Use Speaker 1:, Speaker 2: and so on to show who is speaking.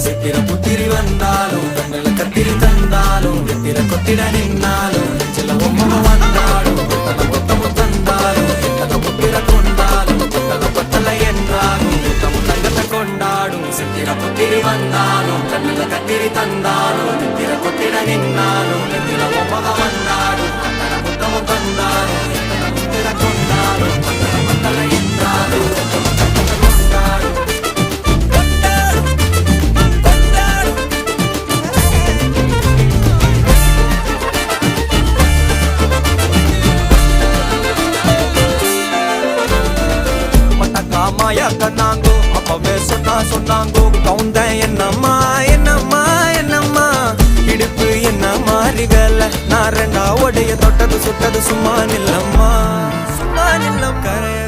Speaker 1: சித்திர புத்திரி வந்தாலும் கண்ணுல கத்திரி தந்தாலும் வெத்திர கொத்திட நின்னாலும் நெஞ்சில ஒம்மக வந்தாலும் கொத்தமும் தந்தாலும் எத்தனை புத்திர கொண்டாலும் கொத்தல கொத்தல என்றாலும் முத்தமும் தங்கத்தை கொண்டாடும் சித்திர புத்திரி வந்தாலும் கண்ணுல கத்திரி தந்தாலும் வெத்திர கொத்திட நின்னாலும் நெஞ்சில ஒம்மக வந்தாலும் முத்தமும் தந்தாலும் எத்தனை புத்திர கொண்டாலும் கொத்தல கொத்தல என்றாலும் மாயா கண்ணாங்கோ அப்பவே சொன்னாங்கோ கவுந்த என்னம்மா என்னம்மா என்னம்மா இடுப்பு என்ன மாறி வேலை நான் ரெண்டா உடைய தொட்டது சுட்டது சும்மா நில்லம்மா சும்மா நில்லம் கரைய